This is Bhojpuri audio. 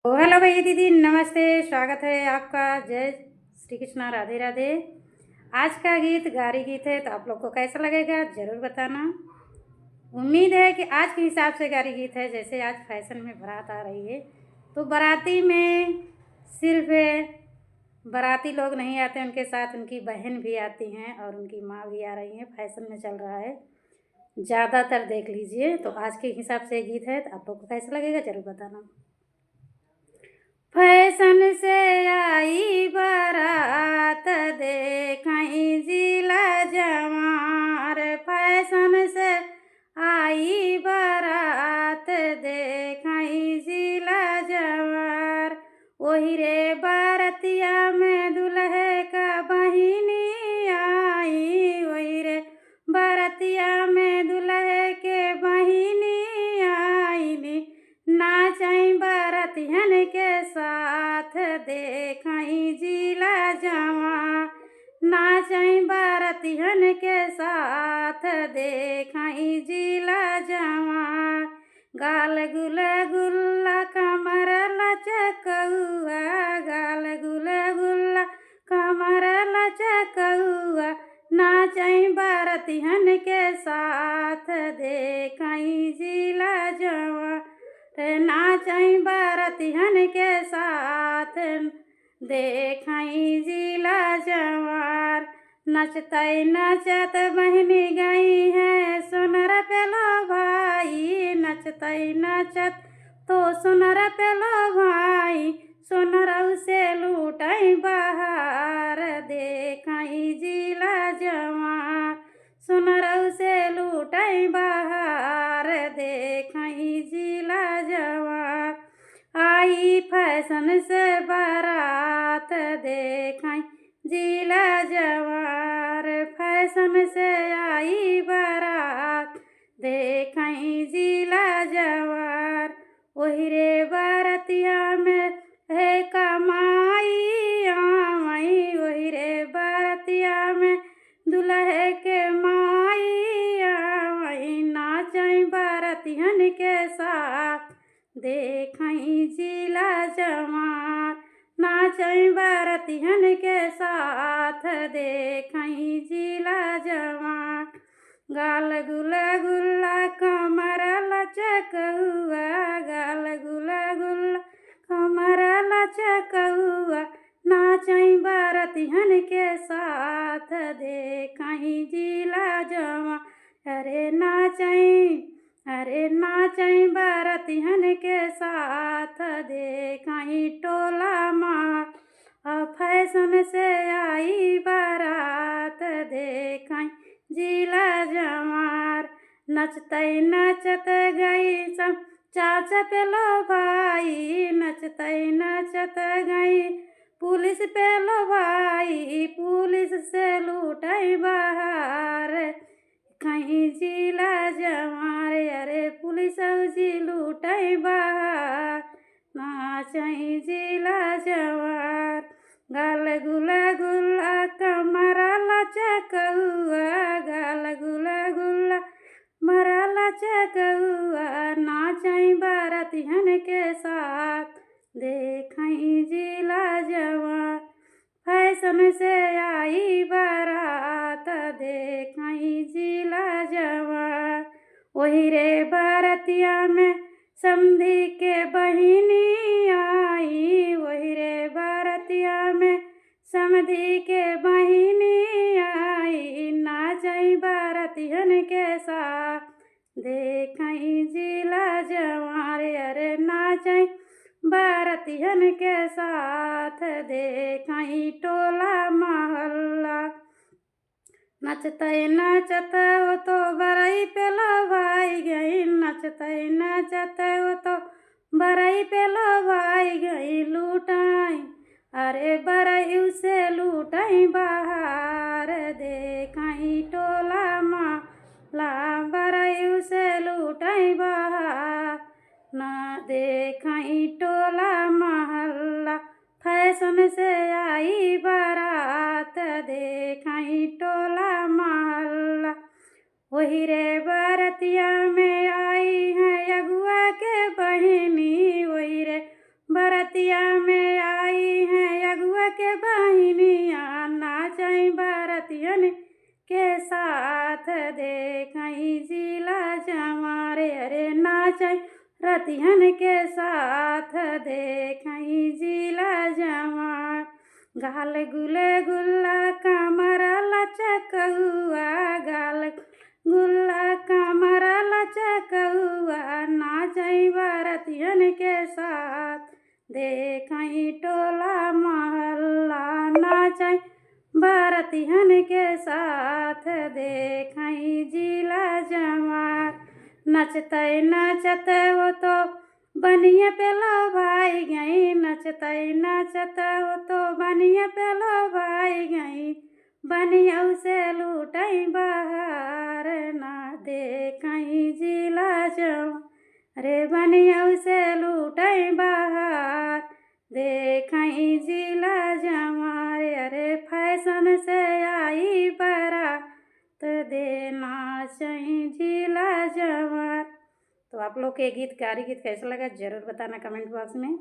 तो हेलो भैया दीदी, नमस्ते। स्वागत है आपका। जय श्री कृष्णा, राधे राधे। आज का गीत गारी गीत है, तो आप लोग को कैसा लगेगा ज़रूर बताना। उम्मीद है कि आज के हिसाब से गारी गीत है। जैसे आज फैशन में बारात आ रही है, तो बाराती में सिर्फ बाराती लोग नहीं आते, उनके साथ उनकी बहन भी आती हैं और उनकी माँ भी आ रही हैं। फैशन में चल रहा है ज़्यादातर, देख लीजिए। तो आज के हिसाब से गीत है, तो आप लोग को कैसा लगेगा ज़रूर बताना। फैशन से आई बारात देखई जिला जवार। फैशन से आई बारात देखई जिला जवार। वही रे बारतिया में दुल्हे का बहिनी आई। वही रे बारतिया में दुल्हे के बहिनी आई। नाचई बारतियन के साथ देखई जिला जवार। नाचई बारतियन के साथ देखई जिला जवार। गाल गुला गुल्ला कमर लचकउआ। गाल गुला गुल्ला कमर लचकउआ। नाचई बारतियन के साथ देखई जिला जवार। नाचई बारतियन के साथ देखई जिला जवार। नचतई नचत बहनी गई है सोनर पेलो भाई। नचतई नचत तो सोनर पेलो भाई। सोनर से लूटई बहार देखई जिला जवार। सोनर से लूटई बहार देखई जिला जवार। आई फैशन से बारात देखई जिला जवार। फैशन से आई बारात देखई जिला जवार। वही रे बारतिया में है कमाई आवई। वही रे बारतिया में दुल्हे के माई आवई। नाचई बारतियन के साथ देखई जिला जवार। नाचई बारतियन के साथ देखई जिला जवार। गाल गुला गुल्ला कमर लचकउआ। गाल गुला गुल्ला कमर लचकउआ। नाचई बारतियन के साथ देखई जिला जवार। अरे नाचई बारतियन के साथ देखई टोला मार। फैशन से आई बारात देखई जिला जवार। नचतई नचत गई सब चाचा पेलो भाई। नचतई नचत गई पुलिस पेलो भाई। पुलिस से लूटई बहार कहीं जिला जवार। अरे पुलिस जी लूटई बहार नाचई जिला जवार। गाल गुला गुल्ला कमर लचकउआ। गाल गुला गुल्ला कमर लचकउआ। नाचई बारतियन के साथ देखई जिला जवार। फैशन से आई बारात देखई जिला जवार। वही रे बारतिया में समधी के बहिनी आई। वही रे बारतिया में समधी के बहिनी आई। नाचई बारतियन के साथ देखई जिला जवार। अरे नाचई बारतियन के साथ देखई टोला महल्ला। नचतई नचत वो तो बरई पेलो भाई गई। नचतई नचत वो तो बरई पेलो भाई गई लूटाई। अरे बरई से लूटई बहार देखई टोला महल्ला। बरई से लूटई बहार ना देखई टोला महल्ला। फैशन से आई बारात देखई टोला महल्ला। वही रे बारतिया में आई है अगुआ के बहिनी। वही रे बारात बरतिया में आई हैं अगुआ के बहिनिया, नाचई बरतियन के साथ देखई जिला जवार, अरे नाचई रतिहन के साथ देखई जिला जवार। गाल गुले गुल्ला कमर लचकउआ, गाल गुल्ला कमर लचकउआ, नाचई बरतियन के साथ देखई टोला महल्ला, नाचई बरतियन के साथ देखई जिला जवार। नचते नचते वो तो बनिए पे लो भाई गई, नचते नचते वो तो बनिए पे लो भाई गई, बनिया से लूटई बहार, ना देखई जिला जवार, रे बनिया से लूटई बहार देखई जिला जवार, अरे फैशन से आई बारात देना चाहिए जिला जवार। तो आप लोग के गीत गारी गीत कैसा लगा ज़रूर बताना कमेंट बॉक्स में।